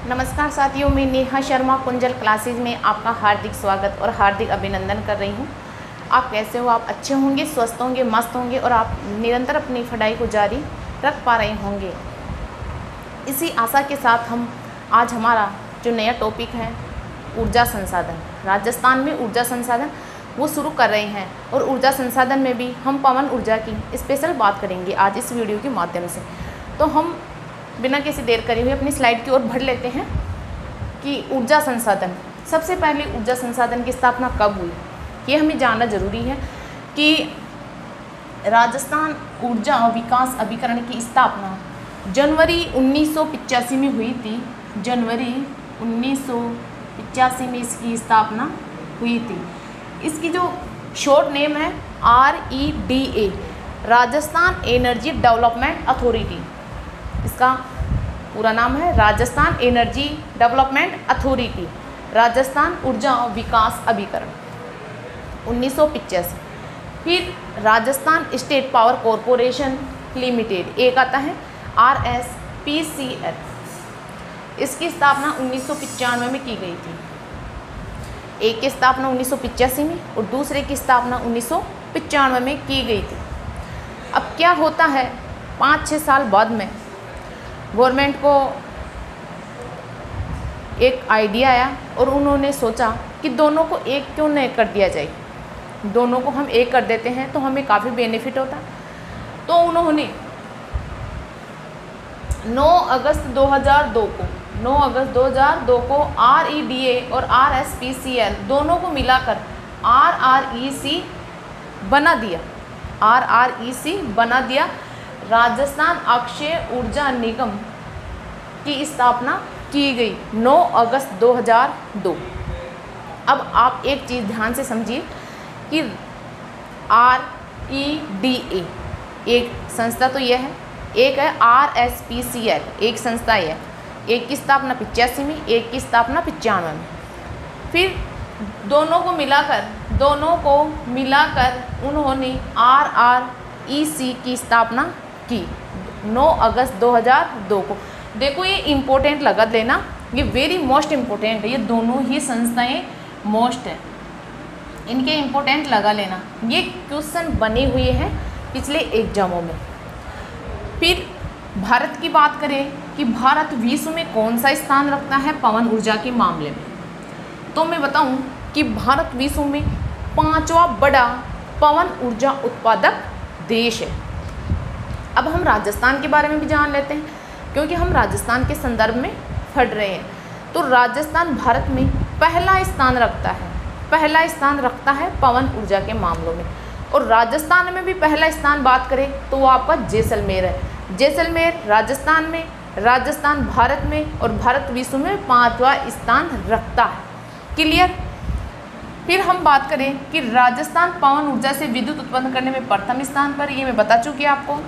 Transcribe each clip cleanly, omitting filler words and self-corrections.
नमस्कार साथियों, मैं नेहा शर्मा कुंजल क्लासेज में आपका हार्दिक स्वागत और हार्दिक अभिनंदन कर रही हूँ। आप कैसे हो? आप अच्छे होंगे, स्वस्थ होंगे, मस्त होंगे और आप निरंतर अपनी पढ़ाई को जारी रख पा रहे होंगे। इसी आशा के साथ हम आज हमारा जो नया टॉपिक है ऊर्जा संसाधन, राजस्थान में ऊर्जा संसाधन वो शुरू कर रहे हैं और ऊर्जा संसाधन में भी हम पवन ऊर्जा की स्पेशल बात करेंगे आज इस वीडियो के माध्यम से। तो हम बिना किसी देर करे हुए अपनी स्लाइड की ओर बढ़ लेते हैं कि ऊर्जा संसाधन, सबसे पहले ऊर्जा संसाधन की स्थापना कब हुई, ये हमें जानना जरूरी है कि राजस्थान ऊर्जा विकास अभिकरण की स्थापना जनवरी 1985 में हुई थी। जनवरी 1985 में इसकी स्थापना हुई थी। इसकी जो शॉर्ट नेम है REDA, Rajasthan energy development authority. इसका पूरा नाम है Rajasthan energy development authority, Rajasthan ऊर्जा विकास अभिकरण 1985। फिर Rajasthan state power corporation limited, एक आता है RSPCL। इसकी स्थापना 1995 में की गई थी। एक की स्थापना 1985 में और दूसरे की स्थापना 1995 में की गई थी। अब क्या होता है, 5-6 साल बाद में गवर्नमेंट को एक आइडिया आया और उन्होंने सोचा कि दोनों को एक क्यों नहीं कर दिया जाए, दोनों को हम एक कर देते हैं तो हमें काफ़ी बेनिफिट होता। तो उन्होंने 9 अगस्त 2002 को REDA और RSPCL दोनों को मिलाकर RREC बना दिया। राजस्थान अक्षय ऊर्जा निगम की स्थापना की गई 9 अगस्त 2002। अब आप एक चीज़ ध्यान से समझिए कि REDA एक संस्था तो यह है, एक है RSPCL एक संस्था है। एक की स्थापना 85 में, एक की स्थापना 95 में। फिर दोनों को मिलाकर उन्होंने RREC की स्थापना की 9 अगस्त 2002 को। देखो ये इम्पोर्टेंट लगा लेना, ये वेरी मोस्ट इम्पोर्टेंट है। ये दोनों ही संस्थाएं मोस्ट है, इनके इम्पोर्टेंट लगा लेना। ये क्वेश्चन बने हुए हैं पिछले एग्जामों में। फिर भारत की बात करें कि भारत विश्व में कौन सा स्थान रखता है पवन ऊर्जा के मामले में, तो मैं बताऊं कि भारत विश्व में 5वां बड़ा पवन ऊर्जा उत्पादक देश है। अब हम राजस्थान के बारे में भी जान लेते हैं, क्योंकि हम राजस्थान के संदर्भ में पढ़ रहे हैं। तो राजस्थान भारत में पहला स्थान रखता है पवन ऊर्जा के मामलों में। और राजस्थान में भी पहला स्थान बात करें तो वो आपका जैसलमेर है। जैसलमेर राजस्थान में, राजस्थान भारत में और भारत विश्व में 5वां स्थान रखता है। क्लियर। फिर हम बात करें कि राजस्थान पवन ऊर्जा से विद्युत उत्पन्न करने में प्रथम स्थान पर, ये मैं बता चुकी आपको।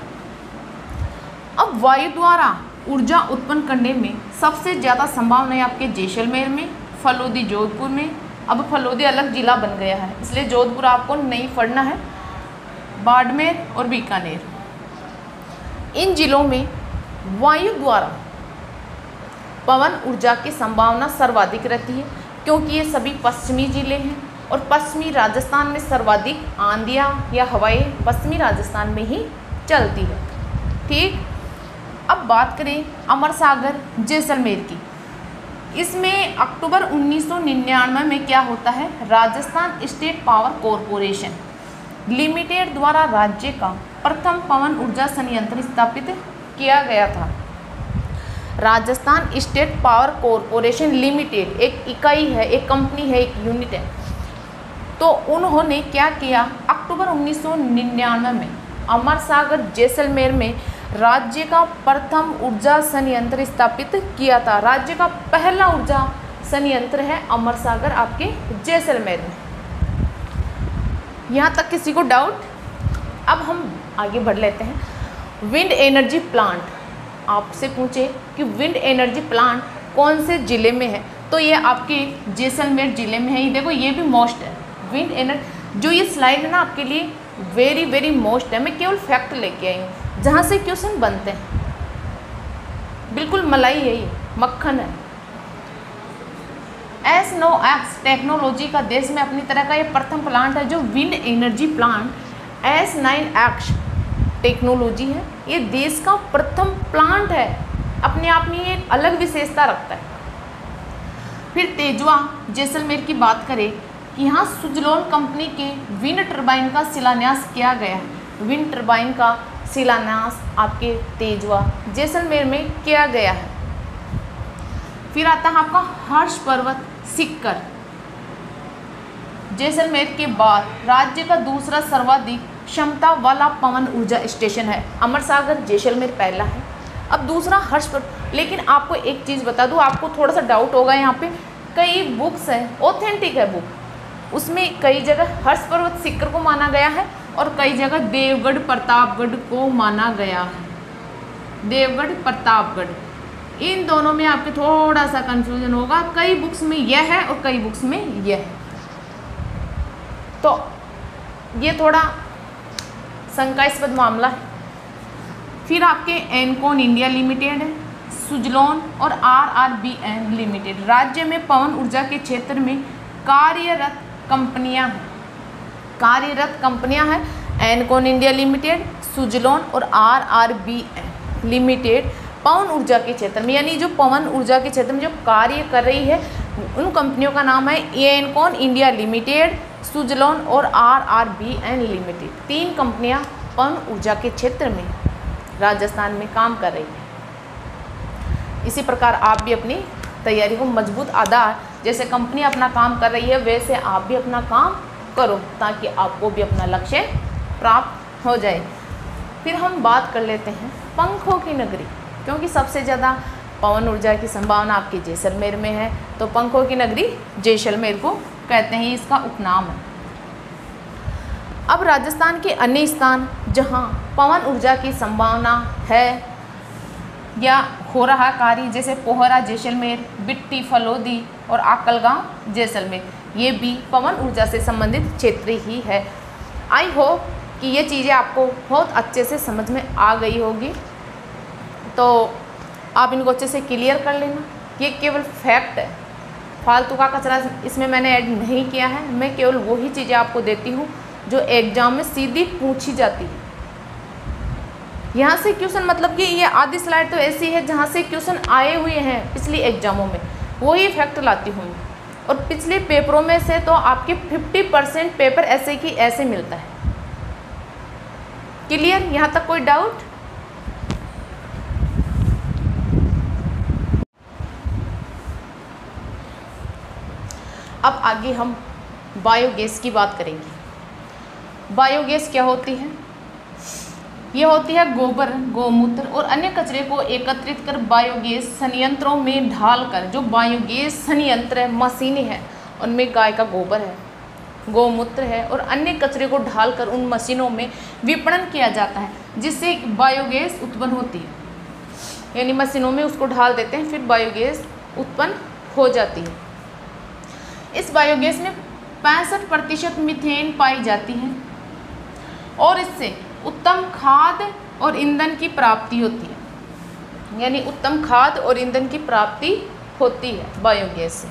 अब वायु द्वारा ऊर्जा उत्पन्न करने में सबसे ज़्यादा संभावना है आपके जैसलमेर में, फलोदी जोधपुर में। अब फलोदी अलग जिला बन गया है, इसलिए जोधपुर आपको नहीं पढ़ना है, बाड़मेर और बीकानेर, इन जिलों में वायु द्वारा पवन ऊर्जा की संभावना सर्वाधिक रहती है, क्योंकि ये सभी पश्चिमी जिले हैं और पश्चिमी राजस्थान में सर्वाधिक आंधियाँ या हवाएं पश्चिमी राजस्थान में ही चलती है। ठीक। अब बात करें अमर सागर जैसलमेर की। इसमें अक्टूबर 1999 में क्या होता है, Rajasthan state power corporation limited द्वारा राज्य का प्रथम पवन ऊर्जा संयंत्र स्थापित किया गया था। Rajasthan state power corporation limited एक इकाई है, एक कंपनी है, एक यूनिट है। तो उन्होंने क्या किया, अक्टूबर 1999 में अमर सागर जैसलमेर में राज्य का प्रथम ऊर्जा संयंत्र स्थापित किया था। राज्य का पहला ऊर्जा संयंत्र है अमर सागर आपके जैसलमेर में। यहाँ तक किसी को डाउट? अब हम आगे बढ़ लेते हैं। विंड एनर्जी प्लांट, आपसे पूछे कि विंड एनर्जी प्लांट कौन से ज़िले में है, तो ये आपके जैसलमेर ज़िले में है। ये देखो, ये भी मोस्ट है विंड एनर्जी। जो ये स्लाइड है ना आपके लिए वेरी वेरी मोस्ट है, मैं केवल फैक्ट लेके आई हूँ जहाँ से क्वेश्चन बनते हैं। बिल्कुल मलाई है, ये मक्खन है, S9X टेक्नोलॉजी का देश में अपनी तरह का ये प्रथम प्लांट है जो wind energy plant S9X technology है। ये देश का प्रथम प्लांट है, अपने आप में ये एक अलग विशेषता रखता है। फिर तेजवा जैसलमेर की बात करें कि यहाँ सुजलॉन कंपनी के विंड टरबाइन का शिलान्यास किया गया है। विंड टरबाइन का शिलान्यास आपके तेजवा जैसलमेर में किया गया है। फिर आता है आपका हर्ष पर्वत सिक्कर, जैसलमेर के बाद राज्य का दूसरा सर्वाधिक क्षमता वाला पवन ऊर्जा स्टेशन है। अमरसागर जैसलमेर पहला है, अब दूसरा हर्ष पर्वत। लेकिन आपको एक चीज़ बता दूँ, आपको थोड़ा सा डाउट होगा, यहाँ पे कई बुक्स है, ऑथेंटिक है बुक, उसमें कई जगह हर्ष पर्वत सिक्कर को माना गया है और कई जगह देवगढ़ प्रतापगढ़ को माना गया है। देवगढ़ प्रतापगढ़, इन दोनों में आपके थोड़ा सा कंफ्यूजन होगा, कई बुक्स में यह है और कई बुक्स में यह है, तो ये थोड़ा शंकास्पद मामला है। फिर आपके एनकॉन इंडिया लिमिटेड है, सुजलॉन और RRBN लिमिटेड राज्य में पवन ऊर्जा के क्षेत्र में कार्यरत कंपनियां हैं। एनकॉन इंडिया लिमिटेड, सुजलॉन और RRBN लिमिटेड पवन ऊर्जा के क्षेत्र में, यानी जो पवन ऊर्जा के क्षेत्र में जो कार्य कर रही है उन कंपनियों का नाम है एनकॉन इंडिया लिमिटेड, सुजलॉन और RRBN लिमिटेड। 3 कंपनियां पवन ऊर्जा के क्षेत्र में राजस्थान में काम कर रही है। इसी प्रकार आप भी अपनी तैयारी को मजबूत आधार, जैसे कंपनी अपना काम कर रही है वैसे आप भी अपना काम करो ताकि आपको भी अपना लक्ष्य प्राप्त हो जाए। फिर हम बात कर लेते हैं पंखों की नगरी, क्योंकि सबसे ज़्यादा पवन ऊर्जा की संभावना आपके जैसलमेर में है, तो पंखों की नगरी जैसलमेर को कहते हैं, इसका उपनाम है। अब राजस्थान के अन्य स्थान जहां पवन ऊर्जा की संभावना है या हो रहा कार्य, जैसे पोहरा जैसलमेर, बिट्टी फलोदी और आकलगांव जैसलमेर, ये भी पवन ऊर्जा से संबंधित क्षेत्र ही है। आई होप कि ये चीज़ें आपको बहुत अच्छे से समझ में आ गई होगी, तो आप इनको अच्छे से क्लियर कर लेना। ये केवल फैक्ट है, फालतू का कचरा इसमें मैंने ऐड नहीं किया है, मैं केवल वही चीज़ें आपको देती हूँ जो एग्जाम में सीधी पूछी जाती है। यहाँ से क्वेश्चन, मतलब कि ये आधी स्लाइड तो ऐसी है जहाँ से क्वेश्चन आए हुए हैं पिछली एग्जामों में, वही फैक्ट लाती हूँ। और पिछले पेपरों में से तो आपके 50% पेपर ऐसे की ऐसे मिलता है। क्लियर? यहाँ तक कोई डाउट? अब आगे हम बायोगैस की बात करेंगे। बायोगैस क्या होती है? ये होती है गोबर, गोमूत्र और अन्य कचरे को एकत्रित कर बायोगैस संयंत्रों में ढालकर, जो बायोगैस संयंत्र है, मशीनें हैं, उनमें गाय का गोबर है, गोमूत्र है और अन्य कचरे को ढालकर उन मशीनों में विपणन किया जाता है, जिससे बायोगैस उत्पन्न होती है। यानी मशीनों में उसको ढाल देते हैं, फिर बायोगैस उत्पन्न हो जाती है। इस बायोगैस में 65% मीथेन पाई जाती है और इससे उत्तम खाद और ईंधन की प्राप्ति होती है। यानी उत्तम खाद और ईंधन की प्राप्ति होती है बायोगैस से।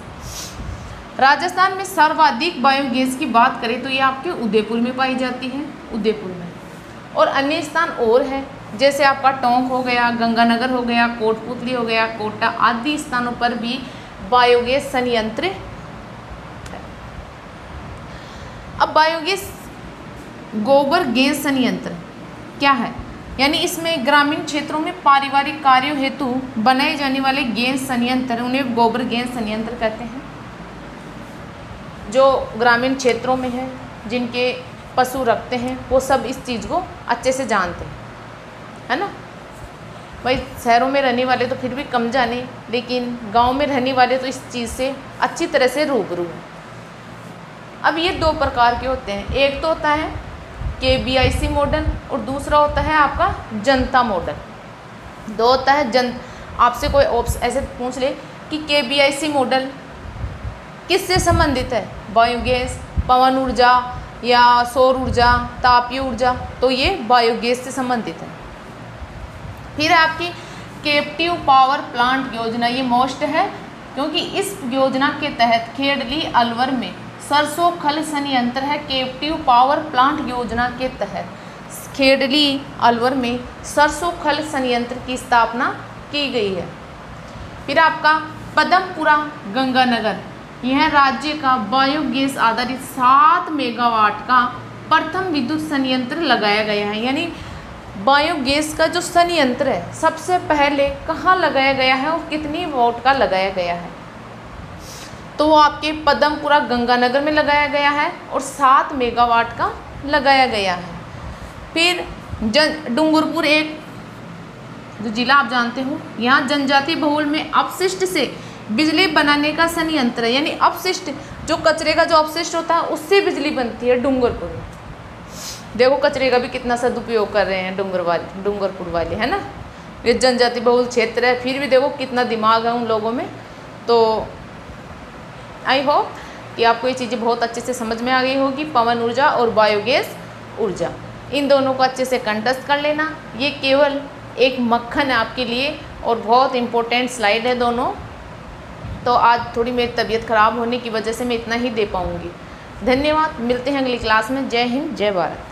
राजस्थान में सर्वाधिक बायोगैस की बात करें तो ये आपके उदयपुर में पाई जाती है, उदयपुर में, और अन्य स्थान और है, जैसे आपका टोंक हो गया, गंगानगर हो गया, कोटपुतली हो गया, कोटा आदि स्थानों पर भी बायोगैस संयंत्र है। अब बायोगैस गोबर गैस संयंत्र क्या है? यानी इसमें ग्रामीण क्षेत्रों में पारिवारिक कार्यों हेतु बनाए जाने वाले गैस संयंत्र, उन्हें गोबर गैस संयंत्र कहते हैं। जो ग्रामीण क्षेत्रों में है, जिनके पशु रखते हैं, वो सब इस चीज़ को अच्छे से जानते हैं, है ना। भाई शहरों में रहने वाले तो फिर भी कम जाने, लेकिन गांव में रहने वाले तो इस चीज़ से अच्छी तरह से रूबरू हैं। अब ये 2 प्रकार के होते हैं, एक तो होता है KBIC मॉडल और दूसरा होता है आपका जनता मॉडल। 2 होता है आपसे कोई ऐसे पूछ ले कि KBIC मॉडल किससे संबंधित है? बायोगैस, पवन ऊर्जा या सौर ऊर्जा, तापीय ऊर्जा, तो ये बायोगैस से संबंधित है। फिर आपकी कैप्टिव पावर प्लांट योजना, ये मोस्ट है क्योंकि इस योजना के तहत खेड़ली अलवर में सरसों खल संयंत्र है। कैप्टिव पावर प्लांट योजना के तहत खेड़ली अलवर में सरसों खल संयंत्र की स्थापना की गई है। फिर आपका पदमपुरा गंगानगर, यह राज्य का बायोगैस आधारित 7 मेगावाट का प्रथम विद्युत संयंत्र लगाया गया है। यानी बायोगैस का जो संयंत्र है सबसे पहले कहाँ लगाया गया है और कितनी वोट का लगाया गया है, तो वो आपके पदमपुरा गंगानगर में लगाया गया है और 7 मेगावाट का लगाया गया है। फिर डूंगरपुर, एक जो जिला आप जानते हो, यहाँ जनजाति बहुल में अपशिष्ट से बिजली बनाने का संयंत्र है। यानी अपशिष्ट जो कचरे का जो अपशिष्ट होता है उससे बिजली बनती है डूंगरपुर में। देखो कचरे का भी कितना सदुपयोग कर रहे हैं डूंगरपुर वाले, है ना। ये जनजाति बहुल क्षेत्र है, फिर भी देखो कितना दिमाग है उन लोगों में। तो आई होप कि आपको ये चीज़ें बहुत अच्छे से समझ में आ गई होगी। पवन ऊर्जा और बायोगैस ऊर्जा, इन दोनों को अच्छे से कंठस्थ कर लेना। ये केवल एक मक्खन है आपके लिए और बहुत इम्पोर्टेंट स्लाइड है दोनों। तो आज थोड़ी मेरी तबीयत ख़राब होने की वजह से मैं इतना ही दे पाऊँगी। धन्यवाद, मिलते हैं अगली क्लास में। जय हिंद, जय भारत।